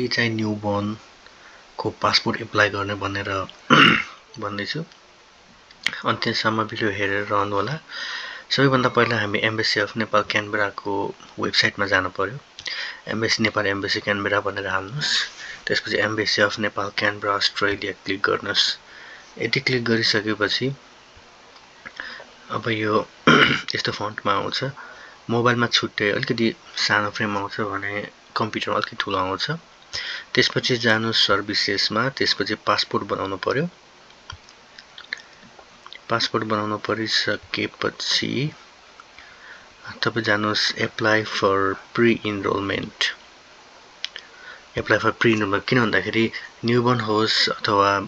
यो चाहिँ न्यूबोर्न को पासपोर्ट एप्लाई गर्ने भनेर भन्दैछु। अन्त्यसम्म भिडियो हेरेर रहनु होला। सबैभन्दा पहिला हामी एम्बेसी अफ नेपाल क्यानबेराको वेबसाइटमा जानु पर्यो। एम्बेसी नेपाल एम्बेसी क्यानबेरा भनेर हाल्नुस्। त्यसपछि embassy of Nepal Canberra Australia click गर्नुस्। यति क्लिक गरिसकेपछि अब यो यस्तो फन्टमा आउँछ। मोबाइलमा छुट्टै अलिकति सानो फ्रेम आउँछ भने कम्प्युटरमा अलिकति ठुलो आउँछ। त्यसपछि जानुस् सर्भिसेसमा, त्यसपछि पासपोर्ट बनाउनु पर्यो। पासपोर्ट बनाउनु परिसकेपछि तपाई जानुस् apply for pre enrolment. Apply for pre enrolment किन भन्दाखेरि न्यूबोर्न होस् अथवा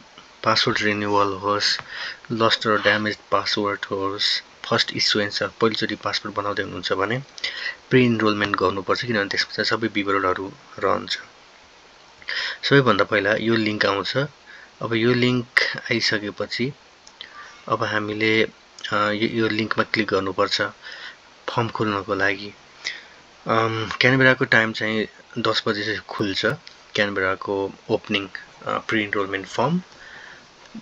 पासपोर्ट रिन्युअल होस्, लस्ट र ड्यामेज पासपोर्ट होस्, फर्स्ट इस्युएन्स पहिलोचोटि पासपोर्ट बनाउँदै हुनुहुन्छ भने प्री इनरोलमेन्ट गर्नुपर्छ, किनभने त्यसमा सबै विवरणहरू रहन्छ। सबैभन्दा पहिला यो लिंक आउँछ। अब यो लिंक आइसकेपछि अब हामीले यो लिंकमा क्लिक गर्नुपर्छ फर्म खोल्नको लागि। क्यानबेराको टाइम चाहिँ 10 बजे चाहिँ खुल्छ क्यानबेराको ओपनिङ प्री इनरोलमेन्ट फर्म।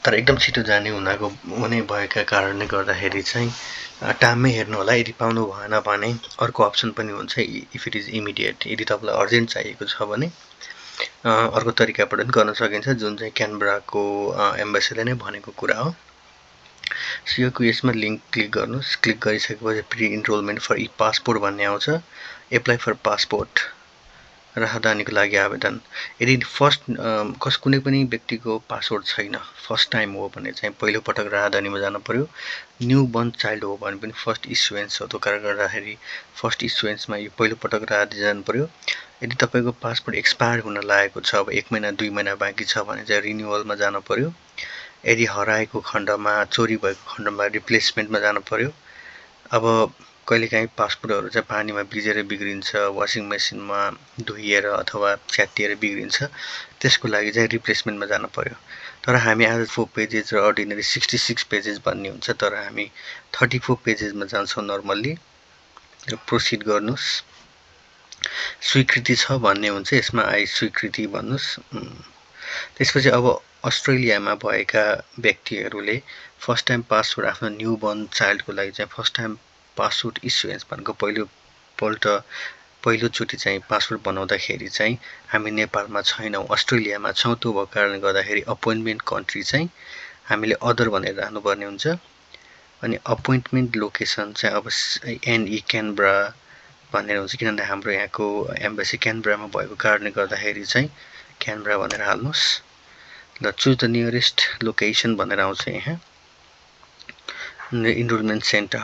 तर एकदम छिटो जाने हुने भएका कारणले गर्दाखेरि चाहिँ टाइममै हेर्नु होला। यदि पाउनु भएन भने अर्को अप्सन पनि हुन्छ, इफ इट इज इमिडिएट। यदि तपाईलाई अर्जेन्ट चाहिएको छ भने अर्को तरिकाबाट पनि गर्न सकिन्छ, जुन चाहिँ क्यानबेराको एम्बेसीले नै भनेको कुरा हो। सो यसमा लिंक क्लिक गर्नुस्। क्लिक गरिसकेपछि pre enrolment for e passport भन्ने आउँछ। एप्लाई फर पासपोर्ट, राहदानीको लागि आवेदन। यदि कुनै पनि व्यक्तिको पासपोर्ट छैन, फर्स्ट टाइम हो भने चाहिँ पहिलो पटक राहदानीमा जानु पर्यो। न्यू बर्न चाइल्ड हो भने पनि फर्स्ट इस्युएन्स हो, त्यो कारणले गर्दाखेरि फर्स्ट इस्युएन्समा यो पहिलो पटक राहदानी जानु पर्यो। यदि तपाईको पासपोर्ट एक्सपायर हुन लागेको छ, अब 1 महिना 2 महिना बाँकी छ भने चाहिँ रिन्युअलमा जानु पर्यो। यदि हराएको खण्डमा, चोरी भएको खण्डमा रिप्लेसमेन्टमा जानु पर्यो। अब कहिलेकाहीँ पासपोर्टहरू चाहिँ पानीमा भिजेर बिग्रिन्छ, वाशिङ मेसिनमा धोइएर अथवा च्यातिएर बिग्रिन्छ, त्यसको लागि चाहिँ रिप्लेसमेन्टमा जानु पर्यो। तर हामी आज 4 पेजेस र अर्डिनरी 66 पेजेस भन्ने हुन्छ, तर हामी 34 पेजेसमा जान्छौँ नर्मल्ली। र प्रोसिड गर्नुस्। स्वीकृति छ भन्ने हुन्छ, यसमा आई स्वीकृति भन्नुस्। त्यसपछि अब अस्ट्रेलियामा भएका व्यक्तिहरूले फर्स्ट टाइम पासपोर्ट आफ्नो न्यूबोर्न चाइल्डको लागि चाहिँ फर्स्ट टाइम पासपोर्ट इस्युएन्स भनेको पहिलोचोटि चाहिँ पासपोर्ट बनाउँदाखेरि चाहिँ हामी नेपालमा छैनौँ, अस्ट्रेलियामा छौँ। त्यो भएको कारणले गर्दाखेरि अपोइन्टमेन्ट कन्ट्री चाहिँ हामीले अदर भनेर राख्नुपर्ने हुन्छ। अनि अपोइन्टमेन्ट लोकेसन चाहिँ अब एनई क्यानबेरा भनेर हुन्छ, किनभने हाम्रो यहाँको एम्बेसी क्यानबेरामा भएको कारणले गर्दाखेरि चाहिँ क्यानबेरा भनेर हाल्नुस्। ल चुज द नियरेस्ट लोकेसन भनेर आउँछ यहाँ इनरोलमेन्ट सेन्टर।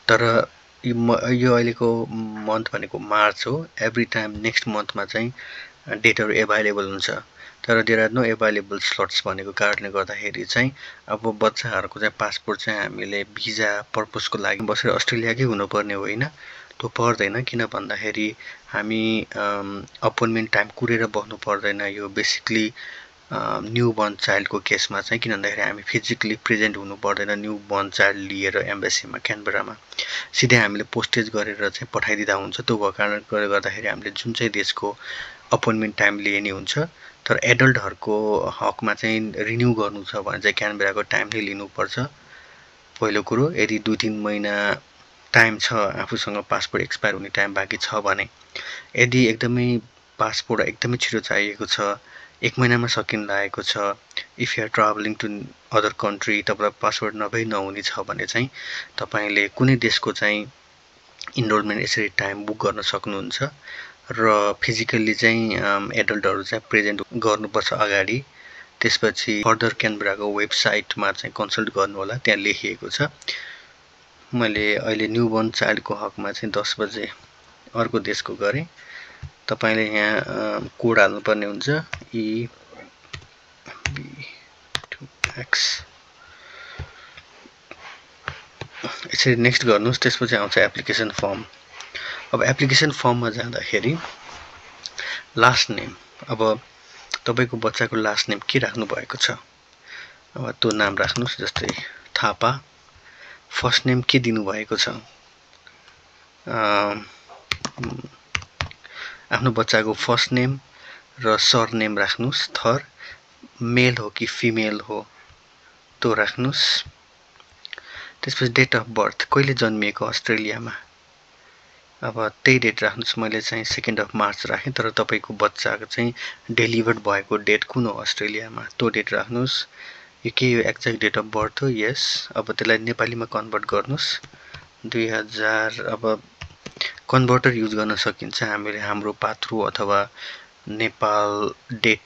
तर यो अहिलेको मन्थ भनेको मार्च हो। एभ्री टाइम नेक्स्ट मन्थमा चाहिँ डेटहरू एभाइलेबल हुन्छ, तर देयर आर नो एभाइलेबल स्लट्स भनेको कारणले गर्दाखेरि चाहिँ अब बच्चाहरूको चाहिँ पासपोर्ट चाहिँ हामीले भिजा पर्पसको लागि बसेर अस्ट्रेलियाकै हुनुपर्ने होइन, त्यो पर्दैन। किन भन्दाखेरि हामी अपोइन्टमेन्ट टाइम कुरेर बस्नु पर्दैन। यो बेसिकली न्यूबोर्न चाइल्डको केसमा चाहिँ, किन भन्दाखेरि हामी फिजिकली प्रेजेन्ट हुनु पर्दैन न्यूबोर्न चाइल्ड लिएर एम्बेसीमा क्यानबेरामा। सिधै हामीले पोस्टेज गरेर चाहिँ पठाइदिँदा हुन्छ। त्यो भएको कारणले गर्दाखेरि हामीले जुन चाहिँ देशको अपोइन्टमेन्ट टाइम लिए नि हुन्छ। तर एडल्टहरूको हकमा चाहिँ रिन्यू गर्नु छ भने चाहिँ क्यानबेराको टाइम नै लिनुपर्छ पहिलो कुरो। यदि 2-3 महिना टाइम छ, आफूसँग पासपोर्ट एक्सपायर हुने टाइम बाँकी छ भने, यदि एकदमै पासपोर्ट एकदमै छिटो चाहिएको छ, 1 महिनामा सकिन लागेको छ, if you are travelling to other country, तपाईलाई पासपोर्ट नहुने छ भने चाहिँ तपाईले कुनै देशको चाहिँ इनरोलमेन्ट यसरी टाइम बुक गर्न सक्नुहुन्छ। र फिजिकल्ली चाहिँ एडल्टहरू चाहिँ प्रेजेन्ट गर्नुपर्छ अगाडि। त्यसपछि फर्दर क्यानबेराको वेबसाइटमा चाहिँ कन्सल्ट गर्नु होला, त्यहाँ लेखिएको छ। मैले अहिले न्यूबोर्न चाइल्डको हकमा चाहिँ 10 बजे अर्को देशको गरेँ। तपाईले यहाँ कोड हाल्नुपर्ने हुन्छ EB2X। यसरी नेक्स्ट गर्नुस्। त्यसपछि आउँछ एप्लिकेसन फर्म। अब एप्लिकेसन फर्ममा जाँदाखेरि लास्ट नेम, अब तपाईको बच्चाको लास्ट नेम के राख्नु भएको छ, अब त्यो नाम राख्नुस्। जस्तै थापा। फर्स्ट नेम के दिनु भएको छ, आफ्नो बच्चाको फर्स्ट नेम र सरनेम राख्नुस् थर मेल हो कि फिमेल हो त्यो राख्नुस् त्यसपछि डेट अफ बर्थ कहिले जन्मिएको अस्ट्रेलियामा अब त्यही डेट राख्नुस् मैले चाहिँ 2 मार्च राखेँ तर तपाईको बच्चाको चाहिँ डेलिभर्ड भएको डेट कुन हो अस्ट्रेलियामा त्यो डेट राख्नुस् यो के हो एक्ज्याक्ट डेट अफ बर्थ हो यस अब त्यसलाई नेपालीमा कन्भर्ट गर्नुस् 2000 अब कन्भर्टर युज गर्न सकिन्छ हामीले हाम्रो पात्रो अथवा Nepal date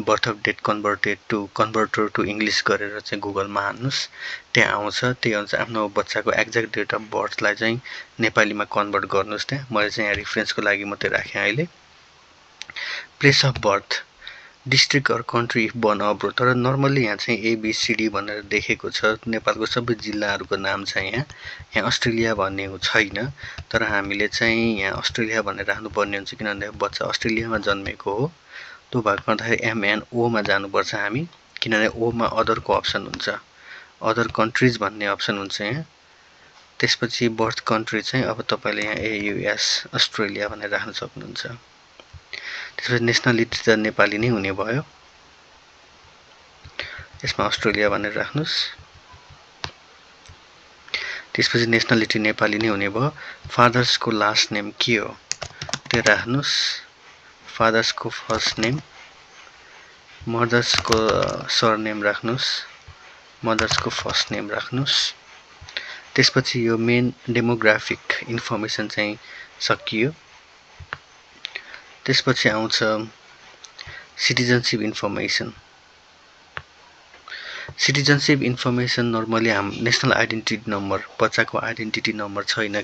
birth of date converter to English गरेर चाहिँ गुगलमा हान्नुस् त्यहाँ आउँछ त्यही अनुसार आफ्नो बच्चाको एक्ज्याक्ट डेट अफ बर्थलाई चाहिँ नेपालीमा कन्भर्ट गर्नुस् त्यहाँ मैले चाहिँ यहाँ रिफरेन्सको लागि मात्रै राखेँ अहिले place of birth district or country if born abroad तर नर्मली यहाँ चाहिँ एबीसीडी भनेर देखेको छ नेपालको सबै जिल्लाहरूको नाम चाहिँ यहाँ अस्ट्रेलिया भन्ने छैन तर हामीले चाहिँ यहाँ अस्ट्रेलिया भनेर राख्नुपर्ने हुन्छ किनभने बच्चा अस्ट्रेलियामा जन्मेको हो त्यो भएको गर्दाखेरि एमएनओ मा जानुपर्छ हामी किनभने ओ मा अदरको अप्सन हुन्छ अदर कन्ट्रीज भन्ने अप्सन हुन्छ यहाँ त्यसपछि बर्थ कन्ट्री चाहिँ अब तपाईले यहाँ एयुएस अस्ट्रेलिया भनेर राख्न सक्नुहुन्छ त्यसपछि नेसनलिटी त नेपाली नै हुने भयो यसमा अस्ट्रेलिया भनेर राख्नुस् त्यसपछि नेसनलिटी नेपाली नै हुने भयो फादर्स को लास्ट नेम के हो त्यो राख्नुस् फादर्स को फर्स्ट नेम मदर्स को सरनेम राख्नुस् मदर्स को फर्स्ट नेम राख्नुस् त्यसपछि यो मेन डेमोग्राफिक इन्फर्मेसन चाहिँ सकियो त्यसपछि आउँछ citizenship information normally national identity number बच्चाको आइडेन्टिटी नम्बर छैन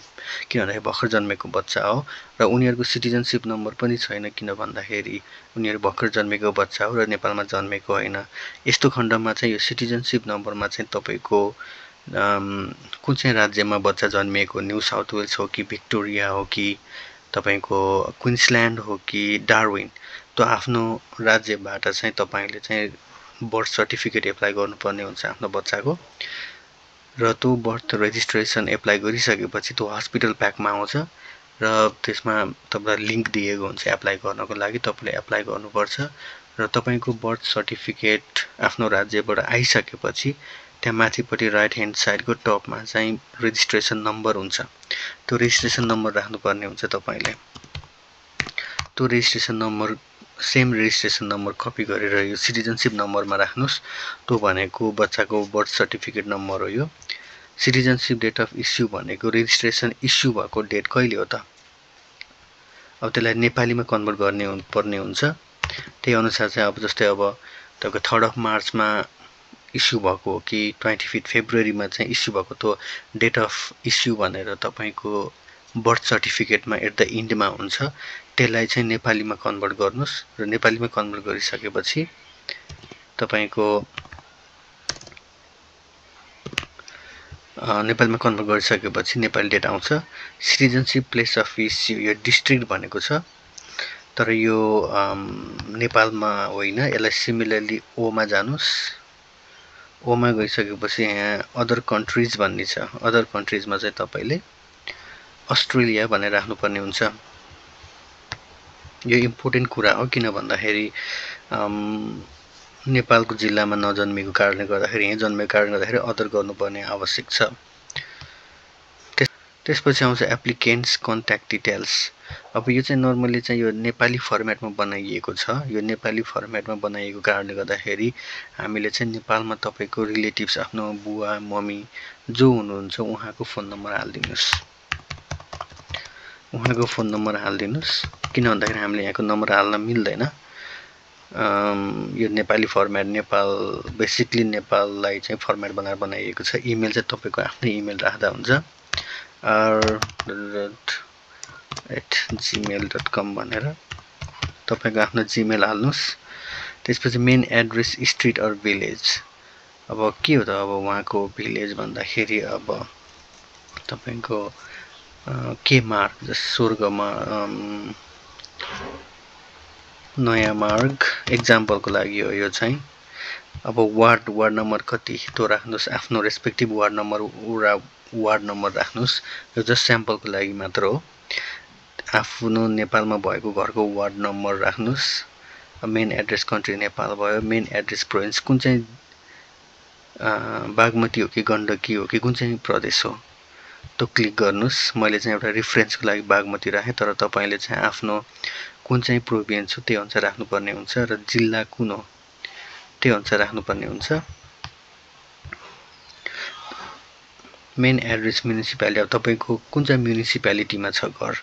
किनभने भर्खर जन्मेको बच्चा हो र उनीहरुको सिटिजनशिप नम्बर पनि छैन किन भन्दाखेरि उनीहरु भर्खर जन्मेको बच्चा हो र नेपालमा जन्मेको हैन यस्तो खण्डमा चाहिँ यो सिटिजनशिप नम्बरमा चाहिँ तपाईको कुन चाहिँ राज्यमा बच्चा जन्मिएको न्यू साउथ वेल्स हो कि भिक्टोरिया हो कि तपाईको क्वीन्सल्यान्ड हो कि डार्विन त्यो आफ्नो राज्यबाट चाहिँ तपाईले चाहिँ बर्थ सर्टिफिकेट एप्लाई गर्नुपर्ने हुन्छ आफ्नो बच्चाको र त्यो बर्थ रेजिस्ट्रेसन एप्लाई गरिसकेपछि त्यो हस्पिटल प्याकमा आउँछ र त्यसमा तपाईलाई लिंक दिएको हुन्छ एप्लाई गर्नको लागि तपाईले एप्लाई गर्नुपर्छ र तपाईको बर्थ सर्टिफिकेट आफ्नो राज्यबाट आइसकेपछि त्यहाँ माथिपट्टि राइट ह्यान्ड साइडको टपमा चाहिँ रेजिस्ट्रेसन नम्बर हुन्छ त्यो रेजिस्ट्रेसन नम्बर राख्नुपर्ने हुन्छ तपाईले त्यो registration number same registration number copy गरेर यो सिटिजनशिप नम्बरमा राख्नुस् त्यो भनेको बच्चाको बर्थ सर्टिफिकेट नम्बर हो यो सिटिजनशिप डेट अफ इस्यु भनेको रेजिस्ट्रेसन इस्यु भएको डेट कहिले हो त अब त्यसलाई नेपालीमा कन्भर्ट गर्ने पर्ने हुन्छ त्यही अनुसार चाहिँ अब जस्तै अब तपाईको 3 अफ मार्चमा इस्यु भएको हो कि 25 फेब्रुअरीमा चाहिँ इस्यु भएको त्यो डेट अफ इस्यु भनेर तपाईको बर्थ सर्टिफिकेटमा एट द इन्डमा हुन्छ त्यसलाई चाहिँ नेपालीमा कन्भर्ट गर्नुस् र नेपालीमा कन्भर्ट गरिसकेपछि तपाईको नेपालमा कन्भर्ट गरिसकेपछि नेपाली डेट आउँछ सिटिजनशिप प्लेस अफ इस्यु यो डिस्ट्रिक्ट भनेको छ तर यो नेपालमा होइन यसलाई सिमिलरली ओ मा जानुस् ओ मा गइसकेपछि यहाँ अदर कन्ट्रीज भन्ने छ अदर कन्ट्रीजमा चाहिँ तपाईले अस्ट्रेलिया भनेर राख्नुपर्ने हुन्छ यो इम्पोर्टेन्ट कुरा हो किन भन्दाखेरि नेपालको जिल्लामा नजन्मेको कारणले गर्दाखेरि यहाँ जन्मेको कारणले गर्दाखेरि अदर गर्नुपर्ने आवश्यक छ त्यसपछि आउँछ एप्लिकेन्ट्स कन्ट्याक्ट डिटेल्स अब यो चाहिँ नर्मली चाहिँ यो नेपाली फर्मेटमा बनाइएको छ यो नेपाली फर्मेटमा बनाइएको कारणले गर्दाखेरि हामीले चाहिँ नेपालमा तपाईको रिलेटिभ्स आफ्नो बुवा मम्मी जो हुनुहुन्छ उहाँको फोन नम्बर हाल्दिनुस् उहाँको फोन नम्बर हाल्दिनुस् किन भन्दाखेरि हामीले यहाँको नम्बर हाल्न मिल्दैन यो नेपाली फर्मेट नेपाल बेसिकली नेपाललाई चाहिँ फर्मेट बनाएर बनाइएको छ इमेल चाहिँ तपाईको आफ्नै इमेल राख्दा हुन्छ r@gmail.com भनेर तपाईको आफ्नो जीमेल हाल्नुस् त्यसपछि main address street or village अब के हो त अब उहाँको भिलेज भन्दाखेरि अब तपाईको के मार्ग स्वर्गमा नयाँ मार्ग एक्जाम्पलको लागि हो यो चाहिँ अब वार्ड नम्बर कति त्यो राख्नुस् आफ्नो रेस्पेक्टिभ वार्ड नम्बर राख्नुस् यो जस्ट स्याम्पलको लागि मात्र हो आफ्नो नेपालमा भएको घरको वार्ड नम्बर राख्नुस् मेन एड्रेस कन्ट्री नेपाल भयो, मेन एड्रेस प्रोभिन्स कुन चाहिँ बागमती हो कि गण्डकी हो कि कुन चाहिँ प्रदेश हो त्यो क्लिक गर्नुस्। मैले चाहिँ एउटा रेफरेन्सको लागि बागमती राखेँ, तर तपाईले चाहिँ आफ्नो कुन चाहिँ प्रोभिन्स हो त्यो अनुसार राख्नुपर्ने हुन्छ र जिल्ला कुन हो त्यो अनुसार राख्नुपर्ने हुन्छ। मेन एड्रेस म्युनिसिपालिटी, अब तपाईको कुन चाहिँ म्युनिसिपालिटीमा छ घर,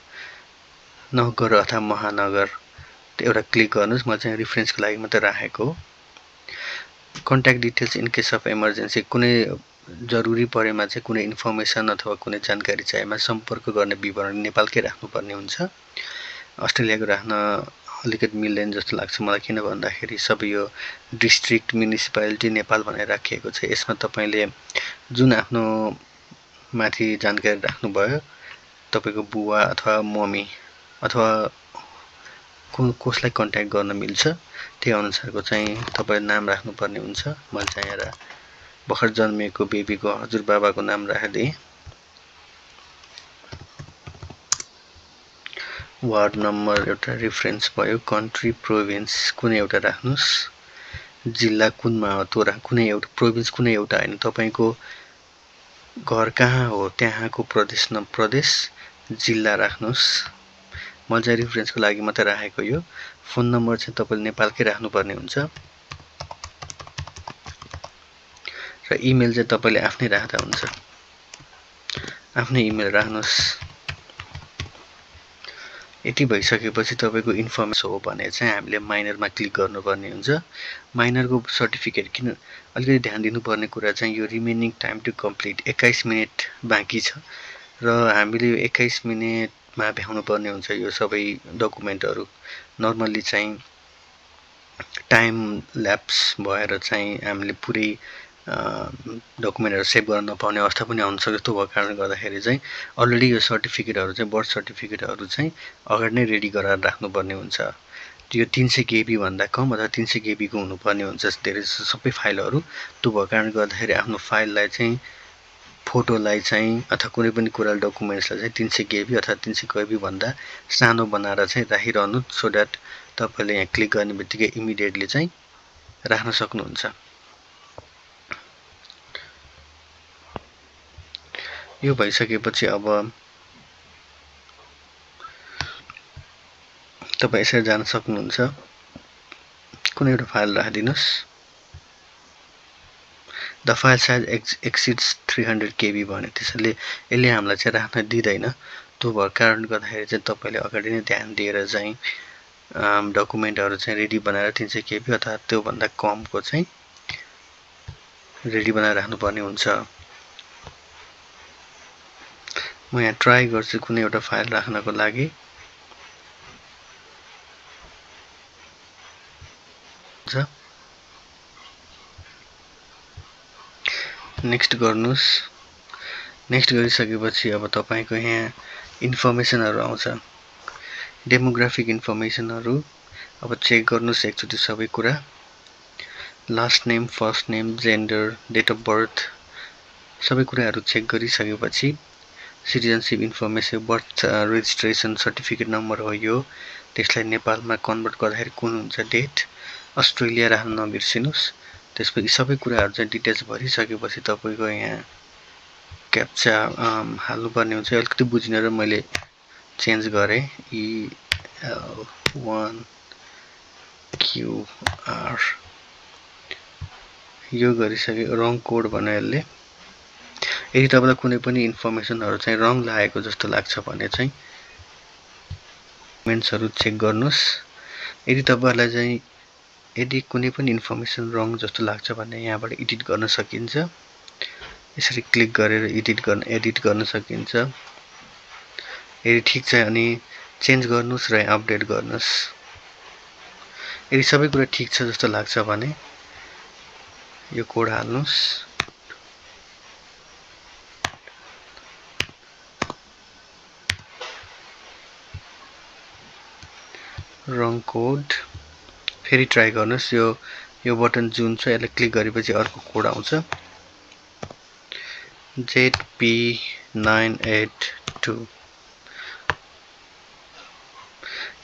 नगर अथवा महानगर, त्यो एउटा क्लिक गर्नुस्। म चाहिँ रेफरेन्सको लागि मात्र राखेको हो। Contact details in case of emergency, कुनै जरुरी परेमा चाहिँ कुनै इन्फर्मेसन अथवा कुनै जानकारी चाहिएमा सम्पर्क गर्ने विवरण नेपालकै राख्नुपर्ने हुन्छ। अस्ट्रेलियाको राख्न अलिकति मिल्दैन जस्तो लाग्छ मलाई, किन भन्दाखेरि सबै यो डिस्ट्रिक्ट म्युनिसिपालिटी नेपाल भनेर राखिएको छ। यसमा तपाईले जुन आफ्नो माथि जानकारी राख्नुभयो, तपाईको बुवा अथवा मम्मी अथवा कसलाई कन्ट्याक्ट गर्न मिल्छ त्यो अनुसारको चाहिँ तपाईले नाम राख्नुपर्ने हुन्छ। मैले चाहिँ यहाँ भर्खर जन्मिएको बेबीको हजुरबाबाको नाम राखिदिएँ। वार्ड नम्बर एउटा रेफरेन्स भयो, कन्ट्री प्रोभिन्स कुनै एउटा राख्नुस्, जिल्ला कुनमा हो त्यो कुनै एउटा प्रोभिन्स कुनै एउटा हैन, तपाईको घर कहाँ हो त्यहाँको प्रदेश जिल्ला राख्नुस्। मैले चाहिँ रेफरेन्सको लागि मात्र राखेको यो। फोन नम्बर चाहिँ तपाईले नेपालकै राख्नुपर्ने हुन्छ र इमेल चाहिँ तपाईले आफ्नै राख्दा हुन्छ, आफ्नै इमेल राख्नुस्। यति भइसकेपछि तपाईको इन्फर्मेसन हो भने चाहिँ हामीले माइनरमा क्लिक गर्नुपर्ने हुन्छ। माइनरको सर्टिफिकेट किन अलिकति ध्यान दिनुपर्ने कुरा चाहिँ यो remaining time to complete 21 minute बाँकी छ र हामीले यो 21 मिनेटमा भ्याउनु पर्ने हुन्छ यो सबै डकुमेन्टहरु। नर्मली चाहिँ टाइम ल्याप्स भएर चाहिँ हामीले पुरै डकुमेन्टहरु सेभ गर्न नपाउने अवस्था पनि आउन सक्छ। त्यो भएको कारणले गर्दाखेरि चाहिँ अलरेडी यो सर्टिफिकेटहरु चाहिँ बर्थ सर्टिफिकेटहरु चाहिँ अगाडि नै रेडी गराएर राख्नुपर्ने हुन्छ। त्यो 300 केबी भन्दा कम अथवा 300 केबी को हुनुपर्ने हुन्छ धेरै सबै फाइलहरु। त्यो भएको कारणले गर्दाखेरि आफ्नो फाइललाई चाहिँ फोटोलाई चाहिँ अथवा कुनै पनि कुरा डकुमेन्ट्सलाई चाहिँ 300 केबी अथवा 300 केबी भन्दा सानो बनाएर चाहिँ राखिरहनु, सो दैट तपाईले यहाँ क्लिक गर्ने बित्तिकै इमिडिएटली चाहिँ राख्न सक्नुहुन्छ। यो भइसकेपछि अब तपाई यसरी जान सक्नुहुन्छ। कुनै एउटा फाइल राखिदिनुस्। The file size exceeds 300 KB भने त्यसैले यसले हामीलाई चाहिँ राख्न दिदैन। त्यो भएको कारणले गर्दाखेरि चाहिँ तपाईले अगाडि नै ध्यान दिएर चाहिँ डकुमेन्टहरु चाहिँ रेडी बनाएर 300 केबी अथवा त्यो भन्दा कमको चाहिँ रेडी बनाएर राख्नुपर्ने हुन्छ। म यहाँ ट्राई गर्छु कुनै एउटा फाइल राख्नको लागि। नेक्स्ट गर्नुस्। नेक्स्ट गरिसकेपछि अब तपाईको यहाँ इन्फर्मेसनहरु आउँछ, डेमोग्राफिक इन्फर्मेसनहरु। अब चेक गर्नुस् एकचोटी सबै कुरा। Last name, first name, gender, date of birth सबै कुराहरु चेक गरिसकेपछि citizenship information, birth registration certificate number हो यो। त्यसलाई नेपालमा कन्भर्ट गर्दाखेरि कुन हुन्छ डेट, अस्ट्रेलिया राख्न नबिर्सिनुस्। त्यसपछि सबै कुराहरु चाहिँ डिटेल्स भरिसकेपछि तपाईको यहाँ क्याप्चा हाल्नुपर्ने हुन्छ। अलिकति बुझिन र मैले चेन्ज गरे EL1QR यो गरिसके रङ कोड भन्यो यसले। यदि तपाईलाई कुनै पनि इन्फर्मेसनहरु चाहिँ रङ लागेको जस्तो लाग्छ भने चाहिँ कमेन्ट्सहरु चेक गर्नुस्। यदि तपाईलाई चाहिँ यदि कुनै पनि इन्फर्मेसन रङ जस्तो लाग्छ भने यहाँबाट एडिट गर्न सकिन्छ। यसरी क्लिक गरेर एडिट गर्न सकिन्छ। यदि ठीक छ अनि चेन्ज गर्नुस् र अपडेट गर्नुस्। यदि सबै कुरा ठीक छ जस्तो लाग्छ भने यो कोड हाल्नुस्। रङ कोड फेरि ट्राई गर्नुस्। यो बटन जुन छ यसलाई क्लिक गरेपछि अर्को कोड आउँछ ZP982।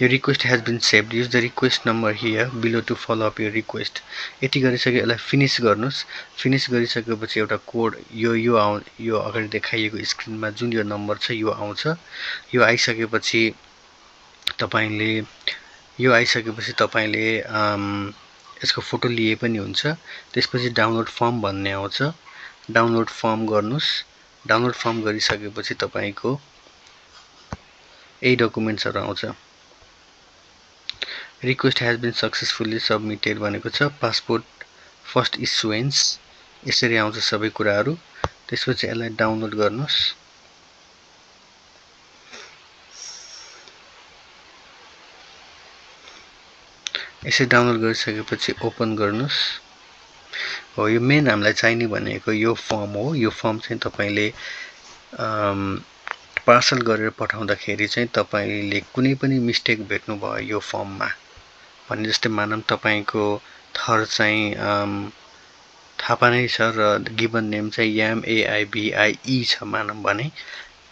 Your request has been saved. Use the request number here below to follow up your request. यति गरिसके यसलाई फिनिश गर्नुस्. फिनिश गरिसकेपछि एउटा कोड यो अगाडि देखाइएको स्क्रिनमा जुन यो नम्बर छ यो आउँछ. यो आइसकेपछि तपाईले यसको फोटो लिए पनि हुन्छ. त्यसपछि डाउनलोड फर्म भन्ने आउँछ. डाउनलोड फर्म गर्नुस्. डाउनलोड फर्म गरिसकेपछि तपाईको यही डकुमेन्ट्सहरु आउँछ. Request has been successfully submitted भनेको छ. पासपोर्ट फर्स्ट इस्युएन्स यसरी आउँछ सबै कुराहरु. त्यसपछि यसलाई डाउनलोड गर्नुस्. यसै डाउनलोड गरिसकेपछि ओपन गर्नुस्. हो यो मेन हामीलाई चाहिने भनेको यो फर्म हो. यो फर्म चाहिँ तपाईले पार्सल गरेर पठाउँदाखेरि चाहिँ तपाईले कुनै पनि मिस्टेक भेट्नु भयो यो फर्ममा भने जस्तै मानम तपाईको थर चाहिँ थापा नै छ र गिवन नेम चाहिँ YAMAIBIE छ मानम भने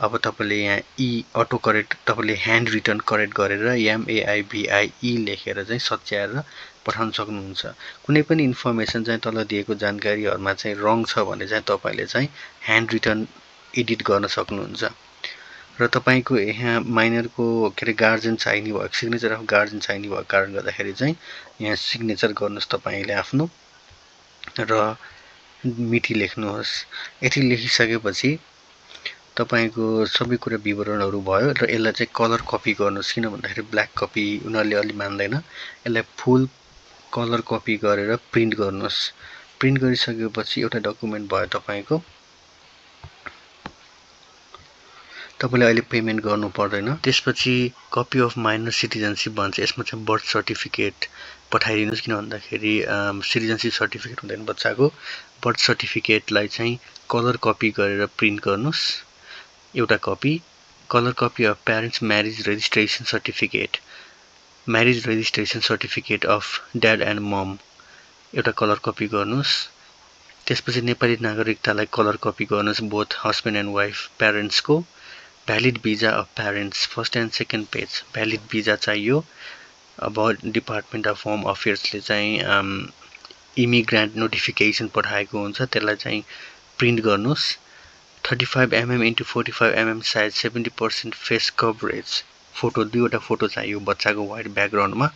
अब तपाईले यहाँ ई अटो करेक्ट तपाईले ह्यान्ड रिटन करेक्ट गरेर YAMAIBIE लेखेर चाहिँ सच्याएर पठाउन सक्नुहुन्छ. कुनै पनि इन्फर्मेसन चाहिँ तल दिएको जानकारीहरुमा चाहिँ रङ छ भने चाहिँ तपाईले चाहिँ ह्यान्ड रिटन एडिट गर्न सक्नुहुन्छ. र तपाईको यहाँ माइनरको के गार्जियन चाहिने भएको सिग्नेचर अफ गार्जियन चाहिने भएको कारण गर्दाखेरि चाहिँ यहाँ सिग्नेचर गर्नुस् तपाईले आफ्नो र मिति लेख्नुहोस्. यति लेखिसकेपछि तपाईको सबै कुरा विवरणहरु भयो र यसलाई चाहिँ कलर कपी गर्नुस्. किन भन्दाखेरि ब्ल्याक कपी उनीहरुले अलि मान्दैन. यसलाई फुल कलर कपी गरेर प्रिन्ट गर्नुस्. प्रिन्ट गरिसकेपछि एउटा डकुमेन्ट भयो तपाईको. तपाईले अहिले पेमेन्ट गर्नु पर्दैन. त्यसपछि कपी अफ माइनर सिटिजनशिप भन्छ. यसमा चाहिँ बर्थ सर्टिफिकेट पठाइदिनुस्. किन भन्दाखेरि सिटिजनशिप सर्टिफिकेट हुँदैन बच्चाको. बर्थ सर्टिफिकेटलाई चाहिँ कलर कपी गरेर प्रिन्ट गर्नुस्. एउटा copy. Colour copy of parents marriage registration certificate. Marriage registration certificate of dad and mum एउटा कलर कपी गर्नुस्. त्यसपछि नेपाली नागरिकतालाई कलर कपी गर्नुस्. बोथ हस्बैन्ड एन्ड वाइफ प्यारेन्ट्सको. Valid visa of parents first and second page valid visa चाहियो. अब department of home अफेयर्सले चाहिँ immigrant notification पठाएको हुन्छ. त्यसलाई चाहिँ प्रिन्ट गर्नुस्. 35 mm into 45 mm size 70% face coverage photo दुईवटा फोटो चाहियो बच्चाको व्हाइट ब्याकग्राउन्डमा.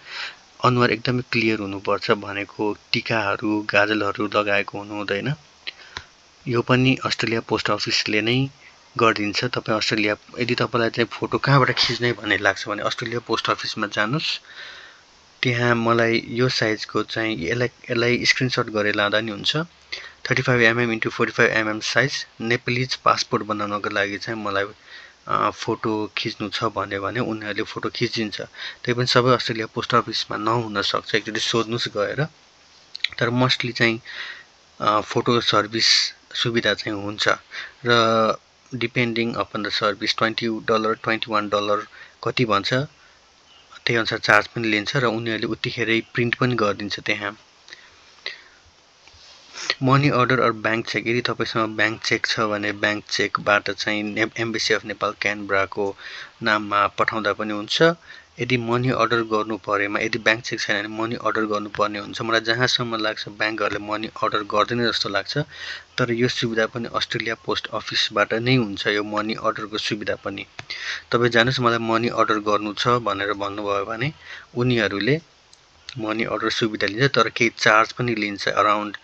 अनुहार एकदमै क्लियर हुनुपर्छ भनेको टीकाहरु गाजलहरु लगाएको हुनु हुँदैन. यो पनि अस्ट्रेलिया पोस्ट अफिसले नै गर्दिन्छ. तपाई अस्ट्रेलिया यदि तपाईलाई चाहिँ फोटो कहाँबाट खिच्ने भन्ने लाग्छ भने अस्ट्रेलिया पोस्ट अफिसमा जानुस्. त्यहाँ मलाई यो साइजको चाहिँ यसलाई स्क्रिनशट गरेर लादा नि हुन्छ. 35 mm into 45 mm size Nepalese passport बनाउनको लागि चाहिँ मलाई फोटो खिच्नु छ भने उनीहरुले फोटो खिचिदिन्छ. त्यही पनि सबै अस्ट्रेलिया पोस्ट अफिसमा नहुन सक्छ. एकचोटी सोध्नुस् गएर. तर मोस्टली चाहिँ फोटो सर्भिस सुविधा चाहिँ हुन्छ र डिपेन्डिङ अपन द सर्भिस $20 $21 कति भन्छ त्यही अनुसार चार्ज पनि लिन्छ र उनीहरुले उतिखेरै प्रिन्ट पनि गरिदिन्छ त्यहाँ. Money order or bank cheque. यदि तपाईसँग बैंक चेक छ भने बैंक चेकबाट चाहिँ एम्बेसी अफ नेपाल क्यानबराको नाममा पठाउँदा पनि हुन्छ. यदि मनी अर्डर गर्नु परेमा यदि बैंक चेक छैन भने मनी अर्डर गर्नुपर्ने हुन्छ. मलाई जहाँसम्म लाग्छ बैंकहरुले मनी अर्डर गर्दैन जस्तो लाग्छ. तर यो सुविधा पनि अस्ट्रेलिया पोस्ट अफिसबाट नै हुन्छ. यो मनी अर्डरको सुविधा पनि तपाई जानुस् मलाई मनी अर्डर गर्नु छ भनेर भन्नुभयो भने उनीहरुले मनी अर्डर सुविधा लिन्छ. तर केही चार्ज पनि लिन्छ. अराउन्ड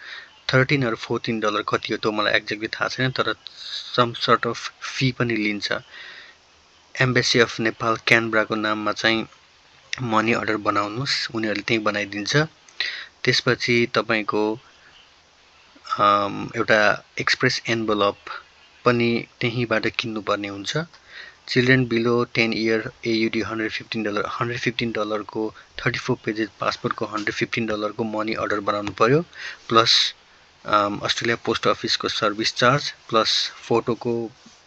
$13 or $14 कति हो त्यो मलाई एक्ज्याक्टली थाहा छैन. तर सम सर्ट अफ फी पनि लिन्छ. एम्बेसी अफ नेपाल क्यानबराको नाममा चाहिँ मनी अर्डर बनाउनुस्. उनीहरुले त्यही बनाइदिन्छ. त्यसपछि तपाईको एउटा एक्सप्रेस एन्भलप पनि त्यहीबाट किन्नु पर्ने हुन्छ. चिल्ड्रेन बिलो 10 इयर AUD $115 को 34 पेजेस पासपोर्टको $115 को मनी अर्डर बनाउनु पर्यो. प्लस अस्ट्रेलिया पोस्ट अफिसको सर्भिस चार्ज प्लस फोटोको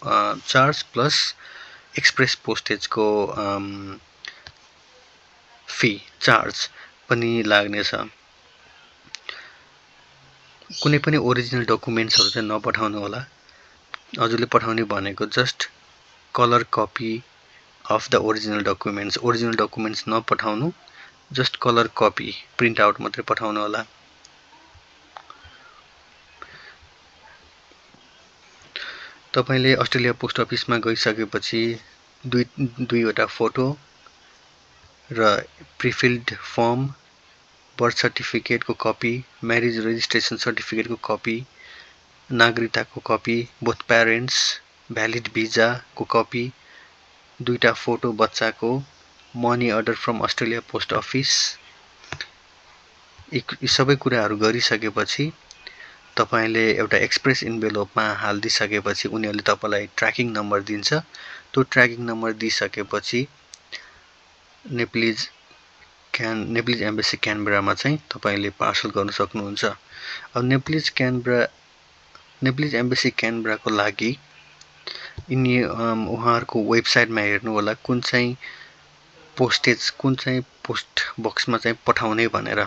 चार्ज प्लस एक्सप्रेस पोस्टेजको फी चार्ज पनि लाग्ने छ. कुनै पनि ओरिजिनल डकुमेन्ट्सहरु चाहिँ नपठाउनु होला. हजुरले पठाउने भनेको just colour copy of the original documents. Original documents नपठाउनु, just color copy, print out मात्रै पठाउनु होला। तपाईले अस्ट्रेलिया पोस्ट अफिसमा गइसकेपछि दुईवटा फोटो र प्रिफिल्ड फर्म, बर्थ सर्टिफिकेट को कपी, म्यारेज रेजिस्ट्रेसन सर्टिफिकेट को कपी, नागरिकताको copy, both parents, valid visa को कपी, दुईटा फोटो बच्चाको, money order from Australia post office, यी सबै कुराहरू गरिसकेपछि तपाईले एउटा एक्सप्रेस इन्भेलोपमा हाल्दिसकेपछि उनीहरूले तपाईलाई ट्र्याकिङ नम्बर दिन्छ। त्यो ट्र्याकिङ नम्बर दिइसकेपछि नेप्लिज एम्बेसी क्यानबरामा चाहिँ तपाईले पार्सल गर्न सक्नुहुन्छ। अब नेप्लिज एम्बेसी क्यानबराको लागि उहाँहरुको वेबसाइटमा हेर्नु होला कुन चाहिँ पोस्ट बक्समा चाहिँ पठाउने भनेर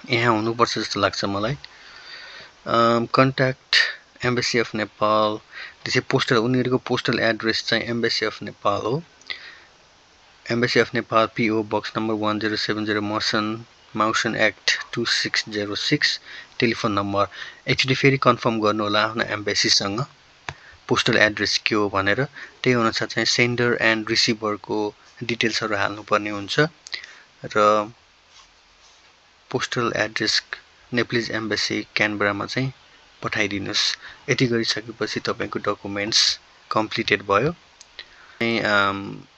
यहाँ हुनुपर्छ जस्तो लाग्छ मलाई। कन्ट्याक्ट एम्बेसी अफ नेपाल, त्यसै पोस्टल उनीहरुको पोस्टल एड्रेस चाहिँ एम्बेसी अफ नेपाल हो। Embassy of Nepal, PO box number 1070 Mawson ACT 2606, telephone number. एकचोटि फेरि कन्फर्म गर्नु होला आफ्नो एम्बेसीसँग पोस्टल एड्रेस के हो भनेर। त्यही अनुसार चाहिँ सेन्डर एन्ड रिसिभरको डिटेल्सहरु हाल्नुपर्ने हुन्छ र पोस्टल एड्रेस नेप्लिज एम्बेसी क्यानबरामा चाहिँ पठाइदिनुस्। यति गरिसकेपछि तपाईको डकुमेन्ट्स कम्प्लिटेड भयो।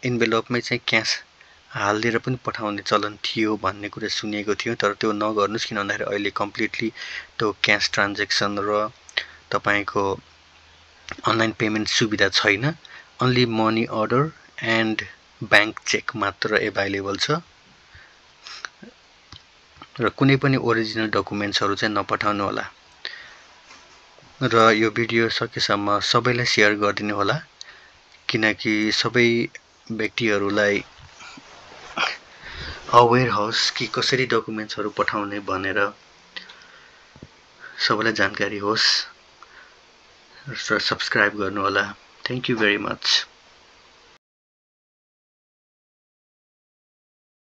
इन्भेलोपमै चाहिँ क्याश हाल्दिएर पनि पठाउने चलन थियो भन्ने कुरा सुनेको थियो, तर त्यो नगर्नुस् किन भन्दाखेरि अहिले कम्प्लिटली त्यो क्याश ट्रान्ज्याक्सन र तपाईको अनलाइन पेमेन्ट सुविधा छैन। Only money order and bank cheque मात्र एभाइलेबल छ र कुनै पनि ओरिजिनल डकुमेन्ट्सहरु चाहिँ नपठाउनु होला। र यो भिडियो सकेसम्म सबैलाई शेयर गरिदिनु होला किनकि सबै व्यक्तिहरुलाई अवेयर होस् कि कसरी डकुमेन्ट्सहरु पठाउने भनेर सबैलाई जानकारी होस् र सब्स्क्राइब गर्नु होला। Thank you very much.